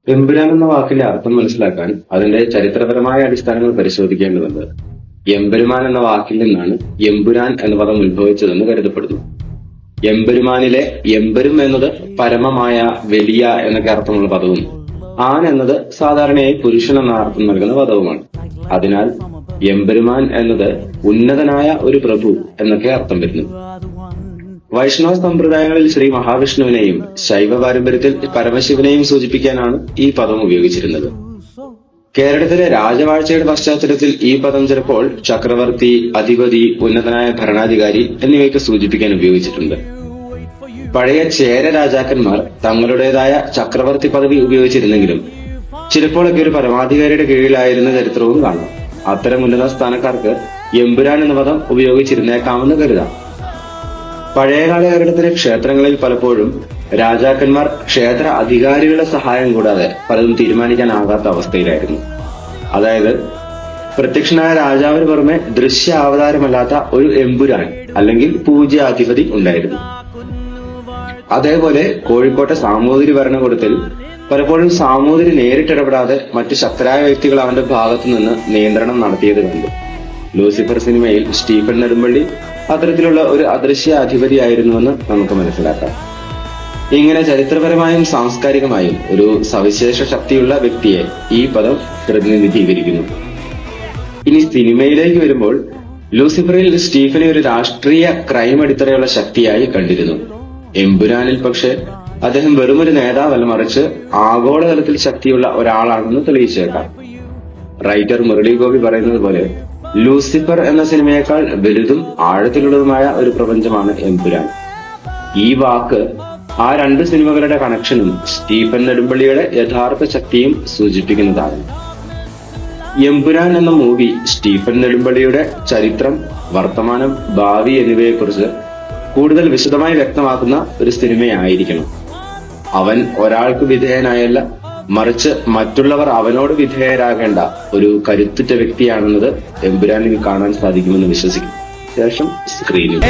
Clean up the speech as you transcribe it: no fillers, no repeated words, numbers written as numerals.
എമ്പുരാൻ എന്ന വാക്കിന്റെ അർത്ഥം മനസ്സിലാക്കാൻ അതിന്റെ ചരിത്രപരമായ അടിസ്ഥാനങ്ങൾ പരിശോധിക്കേണ്ടതുണ്ട്. എമ്പെരുമാൻ എന്ന വാക്കിൽ നിന്നാണ് എമ്പുരാൻ എന്ന പദം ഉത്ഭവിച്ചതെന്ന് കരുതപ്പെടുന്നു. എമ്പെരുമാനിലെ എമ്പെരും എന്നത് പരമമായ, വലിയ എന്നൊക്കെ അർത്ഥമുള്ള പദവും ആൻ എന്നത് സാധാരണയായി പുരുഷൻ എന്ന അർത്ഥം നൽകുന്ന പദവുമാണ്. അതിനാൽ എമ്പെരുമാൻ എന്നത് ഉന്നതനായ ഒരു പ്രഭു എന്നൊക്കെ അർത്ഥം വരുന്നു. വൈഷ്ണവ സമ്പ്രദായങ്ങളിൽ ശ്രീ മഹാവിഷ്ണുവിനെയും ശൈവ പാരമ്പര്യത്തിൽ പരമശിവനെയും സൂചിപ്പിക്കാനാണ് ഈ പദം ഉപയോഗിച്ചിരുന്നത്. കേരളത്തിലെ രാജവാഴ്ചയുടെ പശ്ചാത്തലത്തിൽ ഈ പദം ചിലപ്പോൾ ചക്രവർത്തി, അധിപതി, ഉന്നതനായ ഭരണാധികാരി എന്നിവയൊക്കെ സൂചിപ്പിക്കാൻ ഉപയോഗിച്ചിട്ടുണ്ട്. പഴയ ചേര രാജാക്കന്മാർ തങ്ങളുടേതായ ചക്രവർത്തി പദവി ഉപയോഗിച്ചിരുന്നെങ്കിലും ചിലപ്പോഴൊക്കെ ഒരു പരമാധികാരിയുടെ കീഴിലായിരുന്ന ചരിത്രവും കാണാം. അത്തരം ഉന്നത സ്ഥാനക്കാർക്ക് എമ്പുരാൻ എന്ന പദം ഉപയോഗിച്ചിരുന്നേക്കാമെന്ന് കരുതാം. പഴയകാല കേരളത്തിലെ ക്ഷേത്രങ്ങളിൽ പലപ്പോഴും രാജാക്കന്മാർ ക്ഷേത്ര അധികാരികളുടെ സഹായം കൂടാതെ പലതും തീരുമാനിക്കാനാകാത്ത അവസ്ഥയിലായിരുന്നു. അതായത് പ്രത്യക്ഷനായ രാജാവിന് പുറമെ ദൃശ്യ അവതാരമല്ലാത്ത ഒരു എമ്പുരാൻ അല്ലെങ്കിൽ പൂജ്യാധിപതി ഉണ്ടായിരുന്നു. അതേപോലെ കോഴിക്കോട്ടെ സാമൂതിരി ഭരണകൂടത്തിൽ പലപ്പോഴും സാമൂതിരി നേരിട്ടിടപെടാതെ മറ്റു ശക്തരായ വ്യക്തികൾ അവന്റെ ഭാഗത്തു നിന്ന് നിയന്ത്രണം നടത്തിയത് കണ്ടു. ലൂസിഫർ സിനിമയിൽ സ്റ്റീഫൻ നെടുമ്പള്ളി അത്തരത്തിലുള്ള ഒരു അദൃശ്യ അധിപതിയായിരുന്നുവെന്ന് നമുക്ക് മനസ്സിലാക്കാം. ഇങ്ങനെ ചരിത്രപരമായും സാംസ്കാരികമായും ഒരു സവിശേഷ ശക്തിയുള്ള വ്യക്തിയെ ഈ പദം പ്രതിനിധീകരിക്കുന്നു. ഇനി സിനിമയിലേക്ക് വരുമ്പോൾ ലൂസിഫറിൽ സ്റ്റീഫനെ ഒരു രാഷ്ട്രീയ ക്രൈം അടിത്തറയുള്ള ശക്തിയായി കണ്ടിരുന്നു. എമ്പുരാനിൽ പക്ഷെ അദ്ദേഹം വെറുമൊരു നേതാവല്ല, മറിച്ച് ആഗോളതലത്തിൽ ശക്തിയുള്ള ഒരാളാണെന്ന് തെളിയിച്ചേക്കാം. റൈറ്റർ മുരളി ഗോപി പറയുന്നത് പോലെ ലൂസിഫർ എന്ന സിനിമയേക്കാൾ വലുതും ആഴത്തിലുള്ളതുമായ ഒരു പ്രപഞ്ചമാണ് എമ്പുരാൻ. ഈ വാക്ക് ആ രണ്ട് സിനിമകളുടെ കണക്ഷനും സ്റ്റീഫൻ നെടുമ്പള്ളിയുടെ യഥാർത്ഥ ശക്തിയും സൂചിപ്പിക്കുന്നതാണ്. എമ്പുരാൻ എന്ന മൂവി സ്റ്റീഫൻ നെടുമ്പള്ളിയുടെ ചരിത്രം, വർത്തമാനം, ഭാവി എന്നിവയെക്കുറിച്ച് കൂടുതൽ വിശദമായി വ്യക്തമാക്കുന്ന ഒരു സിനിമയായിരിക്കണം. അവൻ ഒരാൾക്ക് വിധേയനായല്ല, മറിച്ച് മറ്റുള്ളവർ അവനോട് വിധേയരാകേണ്ട ഒരു കരുത്തുറ്റ വ്യക്തിയാണെന്നത് എമ്പുരാനിൽ കാണാൻ സാധിക്കുമെന്ന് വിശ്വസിക്കുന്നു. ശേഷം സ്ക്രീനിൽ